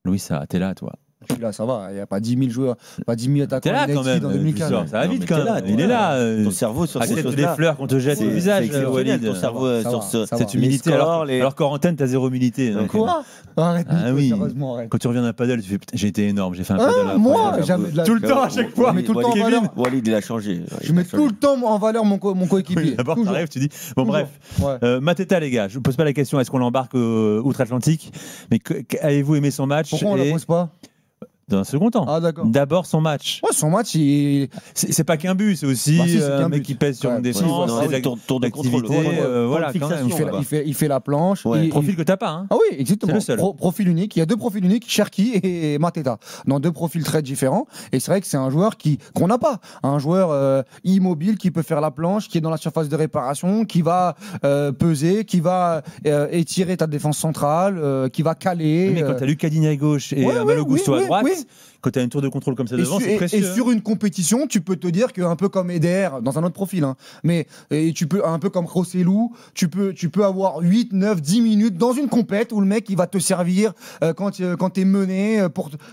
Louis, t'es là, toi. Je suis là, ça va. Il n'y a pas 10 000 joueurs, pas 10 000 attaquants. T'es là quand United même. en 2004. Ça va Non, vite mais quand t'es là, même. toi. Il est là. Ton cerveau sur ces Arrête les choses-là. fleurs qu'on te jette au visage, Walid. Ton cerveau Ça sur va, ça va. Cette humilité. les scores, Alors qu'en antenne, t'as 0 humilité. donc, Quoi? Arrête, Ah oui. sérieusement, arrête. Quand tu reviens d'un paddle, tu fais putain, j'ai été énorme, j'ai fait un paddle. Moi, incroyable. jamais de la Tout le temps, à chaque fois. Mais tout le temps en Walid, valeur. Walid, il a changé. Je mets tout le temps en valeur mon coéquipier. Oui, d'abord, Toujours. t'arrives, tu dis. Bon, Toujours. bref. Ouais. Mateta, les gars, je ne pose pas la question est-ce qu'on l'embarque outre-Atlantique, mais avez-vous aimé son match? Pourquoi on ne la pose pas? Dans un second temps. Ah, d'accord. D'abord son match. Ouais, son match, il. C'est pas qu'un but, c'est aussi Bah, si, c'est un qu'un mec but. qui pèse sur Ouais. une défense, Non, c'est c'est tour de contrôle. l'activité, voilà, quand même. Il fait la planche. Ouais. Profil que t'as pas, hein. Ah oui, exactement. C'est le seul. Profil unique. Il y a 2 profils uniques, Cherki et Mateta, dans 2 profils très différents. Et c'est vrai que c'est un joueur qu'on n'a pas. Un joueur immobile qui peut faire la planche, qui est dans la surface de réparation, qui va peser, qui va étirer ta défense centrale, qui va caler. Mais quand t'as Lucadini à gauche et Ouais, Malo Gusto à oui, droite, oui. quand t'as une tour de contrôle comme ça Et devant, c'est précieux. et sur une compétition, tu peux te dire qu'un peu comme Eder, dans un autre profil, hein, mais et tu peux un peu comme Rossellou, tu peux avoir 8, 9, 10 minutes dans une compète où le mec il va te servir quand t'es mené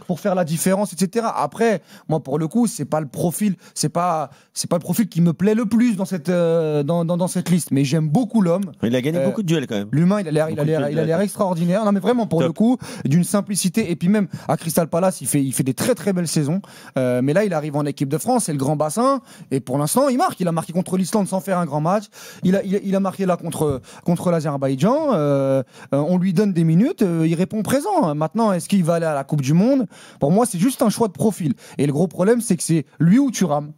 pour faire la différence, etc. Après, moi pour le coup, c'est pas le profil qui me plaît le plus dans cette liste, mais j'aime beaucoup l'homme. Il a gagné beaucoup de duels quand même. L'humain, il a l'air extraordinaire. Non, mais vraiment, pour le coup, d'une simplicité. Et puis même à Crystal Palace, il fait des très très belles saisons. Mais là, il arrive en équipe de France, c'est le grand bassin. Et pour l'instant, il marque. Il a marqué contre l'Islande sans faire un grand match. Il a marqué là contre l'Azerbaïdjan. On lui donne des minutes. Il répond présent. Maintenant, est-ce qu'il va aller à la Coupe du Monde? Pour moi, c'est juste un choix de profil. Et le gros problème, c'est que c'est lui ou Thuram.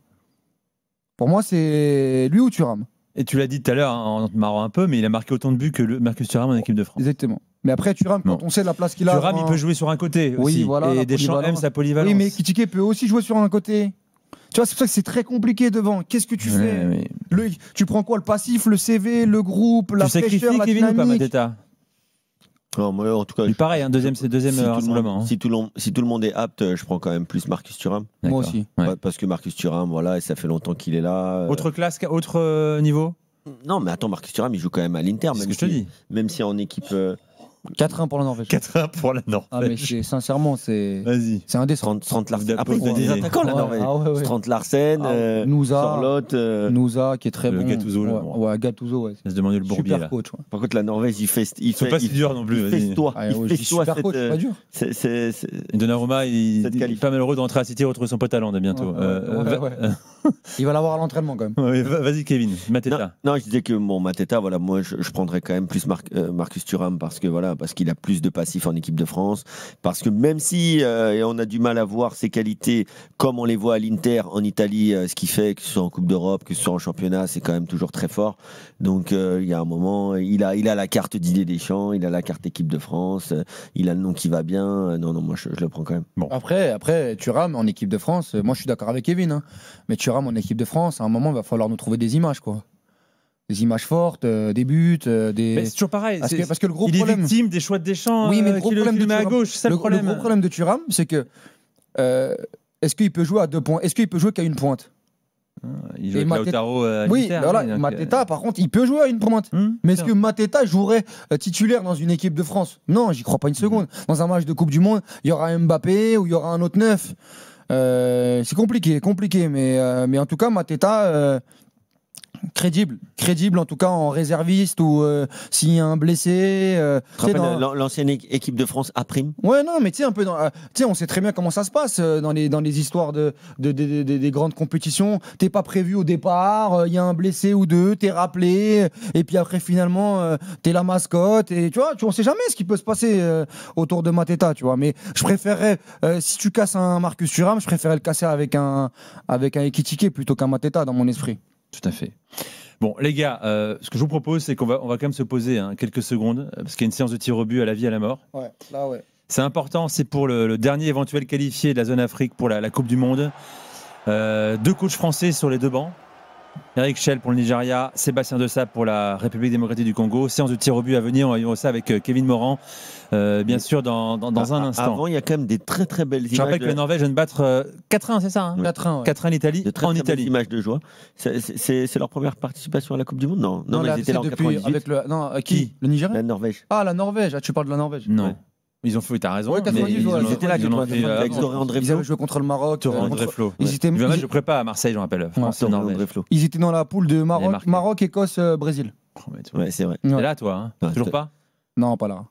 Pour moi, c'est lui ou Thuram. Et tu l'as dit tout à l'heure, hein, en te marrant un peu, mais il a marqué autant de buts que Marcus Thuram en équipe de France. Exactement. Mais après, Thuram, quand on sait la place qu'il a. Thuram, il peut jouer sur un côté Oui, aussi. voilà, et la Deschamps polyvalence. aime sa polyvalence. Oui, mais Kitike peut aussi jouer sur un côté. Tu vois, c'est pour ça que c'est très compliqué devant. Qu'est-ce que tu fais? Ouais. Tu prends quoi? Le passif, le CV, le groupe, la Tu sacrifies fraîcheur, la Kevin ou pas, dynamique? Mateta? Non, moi, en tout cas, Lui, pareil, hein, deuxième rassemblement. si tout le monde est apte, je prends quand même plus Marcus Thuram. Moi D'accord. aussi. Ouais. Ouais, parce que Marcus Thuram, voilà, et ça fait longtemps qu'il est là. Autre classe, autre niveau? Non, mais attends, Marcus Thuram, il joue quand même à l'Inter, C'est ce même que je te dis. même si en équipe. 4-1 pour la Norvège. 4-1 pour la Norvège. Ah, mais sincèrement, c'est Vas-y. indécent. 30 Larsen. Vous Après, ils ont des applaudissez. attaquants, la Ouais, Norvège. ah ouais. 30 Larsen, Nousa. Charlotte. Nousa qui est très Le bon. Gattuso, là, Ouais, bon. ouais, Gattuso, ouais. Ça se demande le bourbier Super là. coach. Ouais. Par contre, la Norvège, il fait. Ils sont pas si durs non plus. Il vas-y. festoie. Ah, Il ouais, je dis festoie super coach, c'est pas dur. Et Donnarumma, il Cette est qualif. pas malheureux de rentrer à City et retrouver son pote à Londres bientôt. Ouais. Il va l'avoir à l'entraînement quand même. Vas-y Kevin, Mateta. Non, je disais que Mateta, voilà, moi je prendrais quand même plus Marcus Thuram parce qu'il a plus de passifs en équipe de France, parce que même si on a du mal à voir ses qualités comme on les voit à l'Inter en Italie, ce qu'il fait, que ce soit en Coupe d'Europe, que ce soit en championnat, c'est quand même toujours très fort. Donc il y a un moment, il a la carte Didier Deschamps, il a la carte équipe de France, il a le nom qui va bien. Non, moi je le prends quand même. Bon. Après, Thuram en équipe de France, moi je suis d'accord avec Kevin, hein, mais Thuram en équipe de France, à un moment il va falloir nous trouver des images, quoi. Des images fortes, des buts, des. Mais c'est toujours pareil. Parce que le gros il problème. est victime des choix de Deschamps. Oui, mais le gros qui problème le de met à Thuram- gauche, c'est ça le le problème. gros problème de Thuram, c'est que est-ce qu'il peut jouer à 2 points? Est-ce qu'il peut jouer qu'à une pointe? Il joue Et avec Mateta- Lautaro à Oui, l'Inter, voilà, donc, Mateta, par contre, il peut jouer à une pointe. Mais est-ce que Mateta jouerait titulaire dans une équipe de France? Non, j'y crois pas une seconde. Dans un match de Coupe du Monde, il y aura Mbappé ou il y aura un autre neuf. C'est compliqué, mais en tout cas, Mateta, crédible en tout cas en réserviste ou s'il y a un blessé. Tu te rappelles l'ancienne équipe de France à prime? Ouais, non, mais tu sais, un peu on sait très bien comment ça se passe dans les histoires des grandes compétitions. T'es pas prévu au départ, il y a un blessé ou deux, t'es rappelé, et puis après, finalement, t'es la mascotte, et tu vois, on sait jamais ce qui peut se passer autour de Mateta, tu vois. Mais je préférerais, si tu casses un Marcus Thuram, je préférerais le casser avec un Ekitike plutôt qu'un Mateta dans mon esprit. Tout à fait. Bon, les gars, ce que je vous propose, c'est qu'on va quand même se poser quelques secondes, parce qu'il y a une séance de tir au but à la vie, à la mort. Ouais, là, ouais. C'est important, c'est pour le dernier éventuel qualifié de la zone Afrique pour la Coupe du Monde. 2 coachs français sur les 2 bancs. Eric Schell pour le Nigeria, Sébastien Desabre pour la République démocratique du Congo. Séance de tir au but à venir, on va vivre ça avec Kevin Morand, bien sûr, dans un instant. Avant, il y a quand même des très très belles images. Je rappelle que la Norvège vient de battre 4-1, c'est ça, hein, 4-1, ouais. 4-1 l'Italie, de très, en très Italie. belles images de joie. C'est leur première participation à la Coupe du Monde? Non, mais là, ils étaient là en c'est depuis 98. avec qui? Le Nigeria? La Norvège. Ah, la Norvège. Ah, tu parles de la Norvège. Non. Ouais. Ils ont fait, t'as raison. Ouais, 98, mais ouais, Ils étaient là, ils en ont 98, fait, avec Toré André Ils Flo. avaient joué contre le Maroc. Toré André Flo. Ils étaient, Le match de prépa à Marseille, je me rappelle. France-Norvège. André Flo. ils étaient dans la poule de Il est Maroc, marqué. Écosse, Brésil. Ouais, c'est vrai. T'es Ouais. là, toi, hein Ouais, toujours c'est- pas. Non, pas là.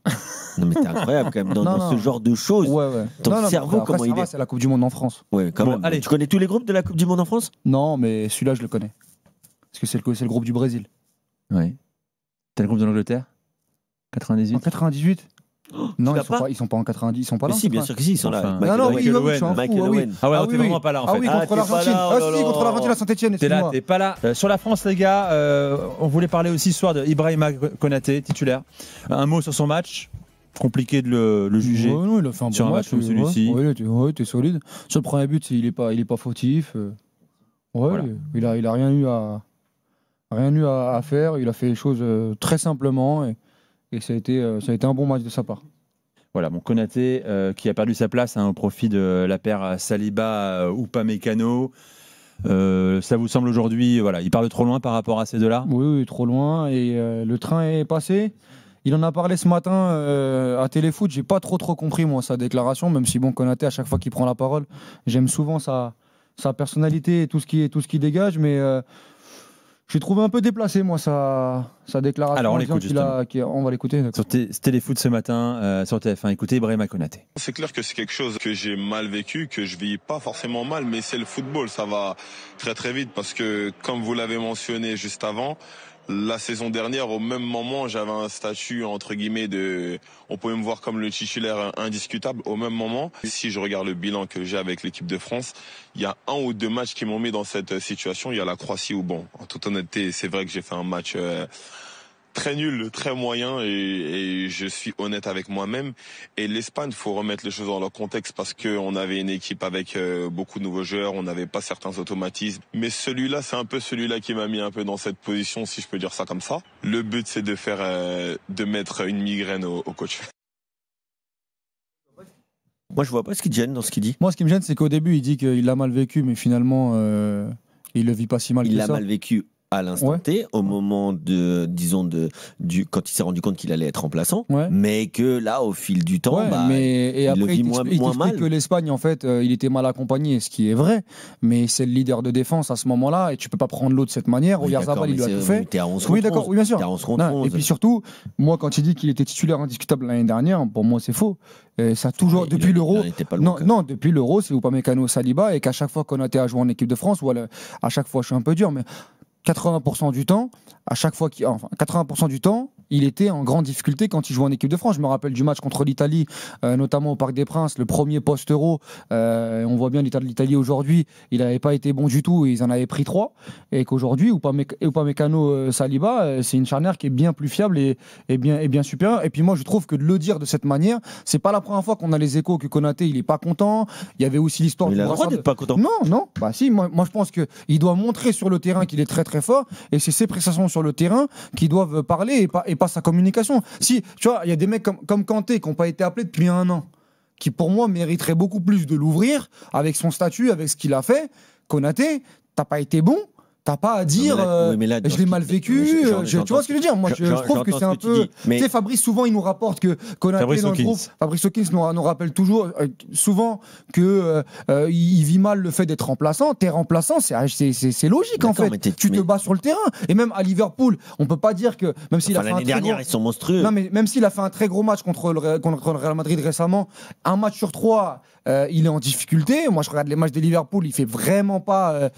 Non, mais t'es incroyable quand même dans, Non, dans non. ce genre de choses. Ouais. Ton Non, mais cerveau, après, comment ça il va, est? c'est la Coupe du Monde en France. Ouais, quand Bon, même. allez. Tu connais tous les groupes de la Coupe du Monde en France? Non, mais celui-là, je le connais. Parce que c'est le groupe du Brésil. Oui. T'as le groupe de l'Angleterre 98. En 98 Non, l'as ils sont pas en 90, ils sont pas là. Mais si, bien sûr que si, ils sont là. Enfin, Michael Non, Owen. oui, Owen. je m'en fous, Michael ah oui. Owen. Ah ouais, Ah t'es oui, vraiment oui. pas là en Ah fait. oui, Ah, contre t'es pas l'Argentine. là, Ah oh là si, là. contre l'Argentine à Saint-Etienne, T'es là, excuse-moi. t'es pas là. Sur la France, les gars, on voulait parler aussi ce soir de Ibrahima Konaté, titulaire. Un mot sur son match. Compliqué de le juger. Ouais, non, il a fait un sur bon un match. match comme celui-ci. Ouais, t'es solide. Sur le premier but, il est pas fautif. Ouais, Voilà. il a rien eu à faire. Il a fait les choses très simplement et ça a été un bon match de sa part. Voilà, mon Konaté qui a perdu sa place au profit de la paire Saliba ou Upamecano. Ça vous semble aujourd'hui, voilà, il part de trop loin par rapport à ces deux-là? Oui, trop loin et le train est passé. Il en a parlé ce matin à Téléfoot. J'ai pas trop compris moi sa déclaration, même si bon Konaté à chaque fois qu'il prend la parole, j'aime souvent sa personnalité et tout ce qui dégage, mais j'ai trouvé un peu déplacé moi sa déclaration. Alors, on en disant l'écoute, on va l'écouter. d'accord. Sur Téléfoot ce matin, sur TF1, écoutez Ibrahima Konaté. C'est clair que c'est quelque chose que j'ai mal vécu, que je vis pas forcément mal, mais c'est le football, ça va très très vite parce que comme vous l'avez mentionné juste avant, la saison dernière, au même moment, j'avais un statut entre guillemets on pouvait me voir comme le titulaire indiscutable. Au même moment, si je regarde le bilan que j'ai avec l'équipe de France, il y a 1 ou 2 matchs qui m'ont mis dans cette situation. Il y a la Croatie où bon, en toute honnêteté, c'est vrai que j'ai fait un match très nul, très moyen et je suis honnête avec moi-même. Et l'Espagne, il faut remettre les choses dans leur contexte parce qu'on avait une équipe avec beaucoup de nouveaux joueurs, on n'avait pas certains automatismes. Mais celui-là, c'est un peu celui-là qui m'a mis un peu dans cette position, si je peux dire ça comme ça. Le but, c'est de mettre une migraine au coach. Moi, je vois pas ce qui te gêne dans ce qu'il dit. Moi, ce qui me gêne, c'est qu'au début, il dit qu'il l'a mal vécu, mais finalement, il le vit pas si mal Il que l'a ça. mal vécu à l'instant T, au moment quand il s'est rendu compte qu'il allait être remplaçant, mais que là, au fil du temps, et après, il moins mal. Que l'Espagne, en fait, il était mal accompagné, ce qui est vrai, mais c'est le leader de défense à ce moment-là, et tu peux pas prendre l'eau de cette manière. Oyarzabal, il lui a tout fait. T'es à 11 oui, d'accord, oui, bien sûr. T'es à 11 contre 11. Et puis surtout, moi, quand il dit qu'il était titulaire indiscutable l'année dernière, pour moi, c'est faux. Et ça a toujours, depuis l'Euro, depuis l'Euro, c'est Upamecano, Saliba, et qu'à chaque fois Konaté a joué en équipe de France, à chaque fois, je suis un peu dur, mais 80% du temps, 80% du temps, il était en grande difficulté quand il jouait en équipe de France. Je me rappelle du match contre l'Italie, notamment au Parc des Princes, le premier post-Euro. On voit bien l'Italie aujourd'hui, il n'avait pas été bon du tout, ils en avaient pris 3. Et qu'aujourd'hui, Upamecano, Saliba, c'est une charnière qui est bien plus fiable et bien supérieure. Et puis moi, je trouve que de le dire de cette manière, c'est pas la première fois qu'on a les échos que Konaté, il est pas content. Il y avait aussi l'histoire du brassard. Il a le droit d'être pas content. Non. Bah si, moi je pense qu'il doit montrer sur le terrain qu'il est très très fort, et c'est ses prestations sur le terrain qui doivent parler et pas sa communication. Si, tu vois, il y a des mecs comme Kanté qui n'ont pas été appelés depuis 1 an, qui pour moi mériteraient beaucoup plus de l'ouvrir avec son statut, avec ce qu'il a fait. Konaté, t'as pas été bon. T'as pas à dire je l'ai mal vécu, tu vois ce que je veux dire. Moi je trouve que c'est un peu. Tu sais, Fabrice, souvent il nous rapporte que Konaté dans le groupe, Fabrice Hawkins nous rappelle toujours souvent que il vit mal le fait d'être remplaçant. T'es remplaçant, c'est logique en fait. Tu te bats sur le terrain. Et même à Liverpool, on peut pas dire que même s'il a fait l'année dernière ils sont monstrueux. Non, mais même s'il a fait un très gros match contre le Real Madrid récemment, un match sur 3. Il est en difficulté. Moi, je regarde les matchs de Liverpool. Il fait vraiment pas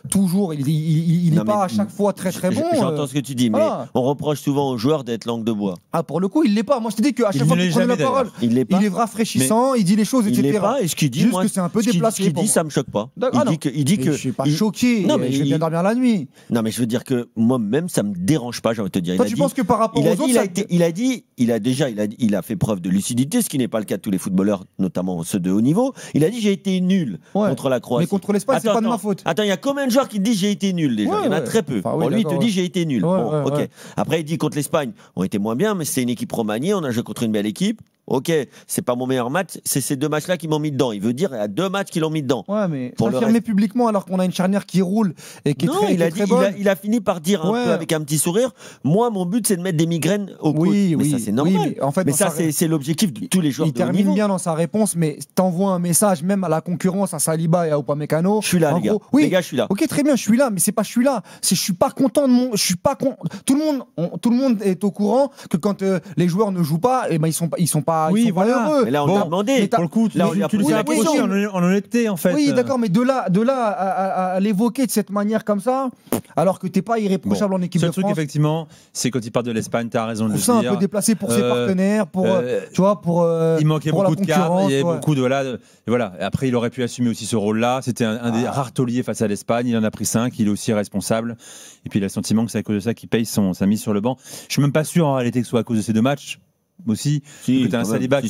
toujours. Il n'est pas à chaque fois très très bon. J'entends ce que tu dis, mais on reproche souvent aux joueurs d'être langue de bois. Ah, pour le coup, il l'est pas. Moi, je te dis qu'à chaque fois qu'il prend la parole, il est rafraîchissant. Il dit les choses, etc. Il l'est pas. Et ce qu'il dit, juste que c'est un peu déplacé. Ce qu'il dit, ça me choque pas. Il dit que. Je suis pas choqué. Non, mais je vais bien dormir la nuit. Non, mais je veux dire que moi-même, ça me dérange pas. J'ai envie de te dire. Toi, tu penses que par rapport aux autres, il a fait preuve de lucidité, ce qui n'est pas le cas de tous les footballeurs, notamment ceux de haut niveau. Il a dit j'ai été nul contre la Croatie. Mais contre l'Espagne, c'est pas de ma faute. Attends, il y a combien de joueurs qui disent j'ai été nul déjà? Il y en a très peu. Enfin, lui, il te dit j'ai été nul. Bon, ok. Après, il dit contre l'Espagne, on était moins bien, mais c'était une équipe remaniée, on a joué contre une belle équipe. Ok, c'est pas mon meilleur match, c'est ces 2 matchs-là qui m'ont mis dedans. Il veut dire, il y a 2 matchs qui l'ont mis dedans. Ouais, mais s'affirmer publiquement alors qu'on a une charnière qui roule et qui est très bonne. Il a fini par dire un peu avec un petit sourire, moi, mon but, c'est de mettre des migraines au cou. Mais ça, c'est normal. Oui, en fait, mais ça, c'est l'objectif de tous les joueurs. Il termine bien dans sa réponse, mais t'envoies un message même à la concurrence, à Saliba et à Upamecano. Je suis là, les gars. Oui, les gars, je suis là. Ok, très bien, je suis là, mais c'est pas je suis là. C'est je suis pas content de mon. Je suis pas tout le monde est au courant que quand les joueurs ne jouent pas, et ben ils sont pas heureux. Mais là, on l'a demandé. Pour le coup, tu lui fais la question en honnêteté, en fait. Oui, d'accord, mais de là à l'évoquer de cette manière comme ça, alors que t'es pas irréprochable en équipe de France. Le truc, effectivement, c'est quand il part de l'Espagne, t'as raison de le dire. C'est un peu déplacé pour ses partenaires, tu vois, il manquait beaucoup de cadres, il y avait beaucoup de voilà. Après, il aurait pu assumer aussi ce rôle-là. C'était un des rares tauliers face à l'Espagne. Il en a pris 5. Il est aussi responsable. Et puis, il a le sentiment que c'est à cause de ça qu'il paye sa mise sur le banc. Je suis même pas sûr en réalité que ce soit à cause de ces 2 matchs. Aussi, que tu as un Saliba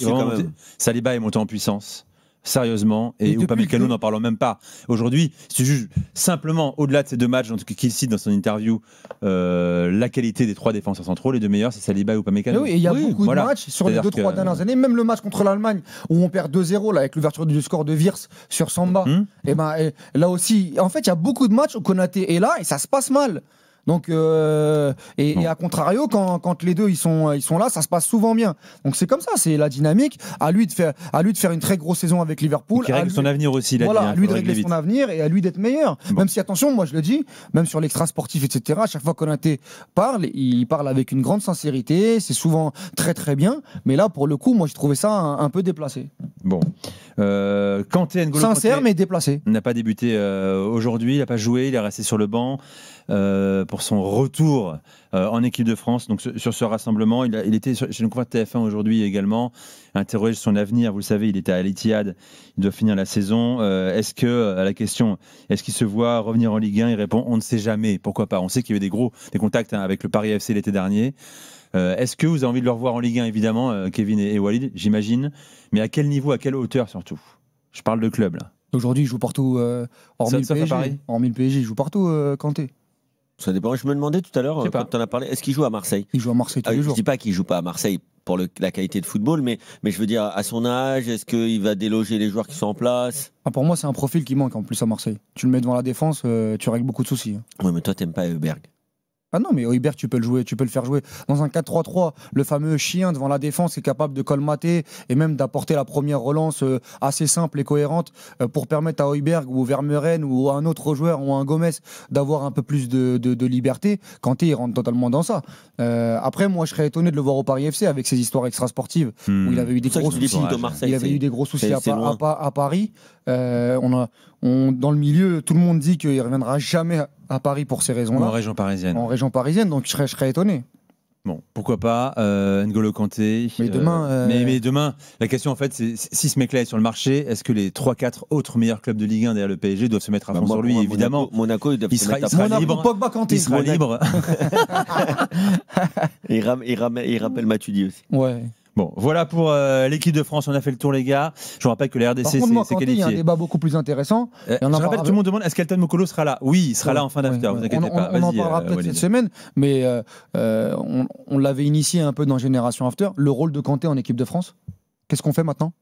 Saliba est monté en puissance, sérieusement, et Upamecano, n'en parlons même pas. Aujourd'hui, si tu juges simplement, au-delà de ces 2 matchs qu'il cite dans son interview, la qualité des 3 défenseurs centraux, les 2 meilleurs, c'est Saliba et Upamecano. Oui, et il y a beaucoup de matchs sur les 2-3 dernières années, même le match contre l'Allemagne, où on perd 2-0 là, avec l'ouverture du score de Wirtz sur Samba. Et là aussi, en fait, il y a beaucoup de matchs où Konaté est là et ça se passe mal. Donc et à contrario quand les deux ils sont là, ça se passe souvent bien. Donc c'est comme ça, c'est la dynamique. À lui de faire une très grosse saison avec Liverpool. Qui règle son avenir aussi. À lui de régler son avenir et à lui d'être meilleur. Même si attention, moi je le dis, même sur l'extra sportif, etc. À chaque fois Konaté parle, il parle avec une grande sincérité. C'est souvent très très bien. Mais là pour le coup, moi j'ai trouvé ça un peu déplacé. Bon. Kanté, sincère mais déplacé. N'a pas débuté aujourd'hui, il n'a pas joué, il est resté sur le banc. Pour son retour en équipe de France. Donc sur ce rassemblement, il était chez le confrère de TF1 aujourd'hui également, interrogé sur son avenir. Vous le savez, il était à l'Etihad, il doit finir la saison. À la question, est-ce qu'il se voit revenir en Ligue 1, il répond, on ne sait jamais, pourquoi pas. On sait qu'il y avait des contacts avec le Paris FC l'été dernier. Est-ce que vous avez envie de le revoir en Ligue 1, évidemment, Kevin et Walid, j'imagine, mais à quel niveau, à quelle hauteur surtout? Je parle de club là. Aujourd'hui, il joue partout, hormis le PSG. Il joue partout, Kanté. Ça dépend. Je me demandais tout à l'heure, quand tu en as parlé, est-ce qu'il joue à Marseille? Il joue à Marseille tous les Je jours. dis pas qu'il joue pas à Marseille pour la qualité de football, mais je veux dire, à son âge, est-ce qu'il va déloger les joueurs qui sont en place? Pour moi, c'est un profil qui manque en plus à Marseille. Tu le mets devant la défense, tu règles beaucoup de soucis. Oui, mais toi, t'aimes pas Heuberg. Ah non, mais Højbjerg, tu peux le faire jouer dans un 4-3-3. Le fameux chien devant la défense est capable de colmater et même d'apporter la première relance assez simple et cohérente pour permettre à Højbjerg ou Vermeuren ou à un autre joueur ou à un Gomez d'avoir un peu plus de liberté. Kanté, il rentre totalement dans ça. Après, moi, je serais étonné de le voir au Paris FC avec ses histoires extrasportives où il avait eu des gros soucis. Il avait eu des gros soucis à Paris. Dans le milieu, tout le monde dit qu'il ne reviendra jamais à Paris pour ces raisons-là. En région parisienne. En région parisienne, donc je serais étonné. Bon, pourquoi pas N'Golo Kanté. Mais demain, mais demain, la question en fait, c'est si ce mec-là est sur le marché, est-ce que les 3-4 autres meilleurs clubs de Ligue 1 derrière le PSG doivent se mettre à fond sur lui? Évidemment. Monaco, il sera libre. Pogba, Kanté. Il sera libre. Il rappelle Matuidi aussi. Ouais. Bon, voilà pour l'équipe de France. On a fait le tour, les gars. Je vous rappelle que la RDC s'est qualifiée. Il y a un débat beaucoup plus intéressant. Je rappelle que tout le monde demande est-ce qu'Elton Mokolo sera là? Oui, il sera là en fin d'after. Vous inquiétez pas. On en parlera peut-être cette semaine, mais on l'avait initié un peu dans Génération After. Le rôle de Kanté en équipe de France. Qu'est-ce qu'on fait maintenant?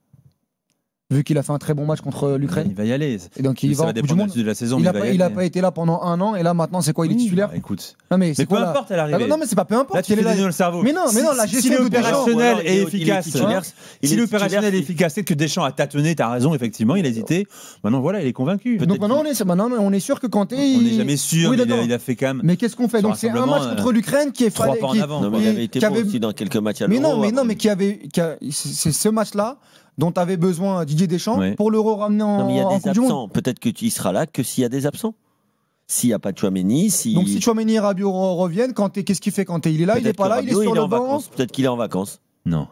Vu qu'il a fait un très bon match contre l'Ukraine. Il va y aller. Et donc il va va dépendre de la saison. Il n'a pas été là pendant un an et là maintenant c'est quoi? Il est titulaire. Écoute. Non, mais peu importe à l'arrivée. Non mais c'est pas peu importe. Là tu fais dans le cerveau. Mais non, la gestion si l'opérationnel est efficace. Si l'opérationnel est efficace, c'est que Deschamps a tâtonné. T'as raison, effectivement, il a hésité. Maintenant voilà, il est convaincu. Donc maintenant on est sûr que Kanté. On n'est jamais sûr. Il a fait quand même. Mais qu'est-ce qu'on fait? Donc c'est un match contre l'Ukraine qui est 3 pas en avant. Non mais il avait été bon aussi dans quelques matchs à l'Euro. Mais c'est ce match-là dont avait besoin Didier Deschamps pour l'Euro ramener en mais il y a des Coupe du Monde. absents. Peut-être que tu y seras là que s'il y a des absents. S'il n'y a pas de Tchouaméni, Donc si Tchouaméni et Rabiot reviennent, qu'est-ce qu'il fait Kanté? Il est là, il n'est pas là, il est sur le banc. Peut-être qu'il est en vacances. Non.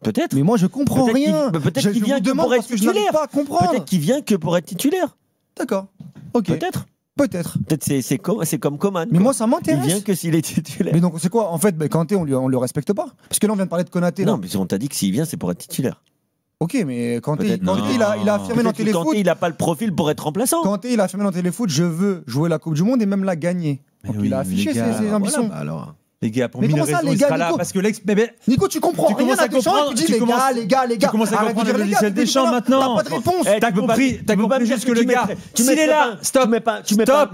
Peut-être. Mais moi je comprends rien. Peut-être qu'il vient que pour être titulaire. Peut-être qu'il vient que pour être titulaire. D'accord. Ok. Peut-être. Peut-être c'est comme Coman. Mais moi ça m'intéresse. Il vient que s'il est titulaire. Mais donc c'est quoi? En fait, Kanté on le respecte pas. Parce que là on vient de parler de Konaté. Non, mais on t'a dit que s'il vient c'est pour être titulaire. Ok, mais Kanté il a affirmé dans Téléfoot. Kanté il n'a pas le profil pour être remplaçant. Kanté il a affirmé dans Téléfoot, je veux jouer la Coupe du Monde et même la gagner. Donc il a affiché ses ambitions. Alors. Les gars, pour mille raisons, il sera là parce que Nico, tu comprends rien à Deschamps, tu dis les gars. Tu commences à comprendre le logiciel Deschamps maintenant. T'as pas de réponse. T'as compris juste que le gars, s'il est là, stop.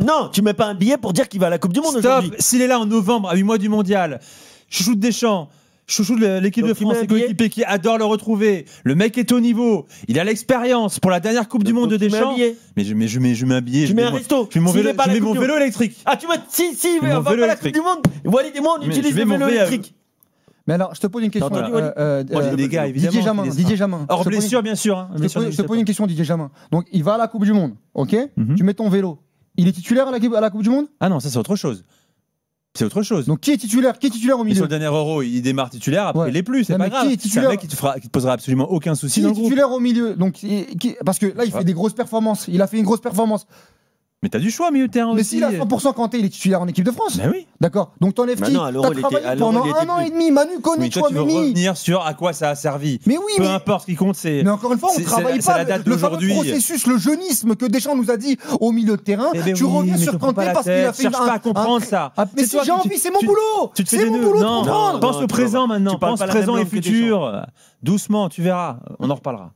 Non, tu mets pas un billet pour dire qu'il va à la Coupe du Monde aujourd'hui. Stop. S'il est là en novembre, à 8 mois du Mondial, chouchou de Deschamps. Chouchou de l'équipe de France, ses coéquipiers qui adorent le retrouver. Le mec est au niveau. Il a l'expérience pour la dernière Coupe du Monde de Deschamps. Mais je mets un billet. Tu mets un resto. Je mets mon vélo électrique. Ah, tu mets. Si, on va pas à la Coupe du Monde. Walid et moi, on utilise le vélo électrique. Mais alors, je te pose une question. Les gars, évidemment. Didier Jamin. Hors blessure, bien sûr. Je te pose une question, Didier Jamin. Donc, il va à la Coupe du Monde, ok? Tu mets ton vélo. Il est titulaire à la Coupe du Monde? Ah non, ça c'est autre chose. C'est autre chose. Donc qui est titulaire au milieu? Sur le dernier Euro, il démarre titulaire, après il l'est plus, c'est pas grave. C'est un mec qui te posera absolument aucun souci dans le groupe. Qui est titulaire au milieu? Donc parce que là il fait des grosses performances. Il a fait une grosse performance. Mais t'as du choix au milieu de terrain aussi. Mais s'il a 100% Kanté, il est titulaire en équipe de France. Mais oui. D'accord. Donc t'enlèves qui? T'as travaillé pendant un an et demi. Manu Koné, tu veux revenir sur à quoi ça a servi. Mais oui. Peu importe, ce qui compte, c'est. Mais encore une fois, on travaille pas. Le fameux processus, le jeunisme que Deschamps nous a dit au milieu de terrain. Tu reviens sur Kanté parce qu'il a fait cherche pas à comprendre ça. Mais si j'ai envie, c'est mon boulot. C'est mon boulot de comprendre. Pense au présent maintenant. Pense présent et futur. Doucement, tu verras. On en reparlera.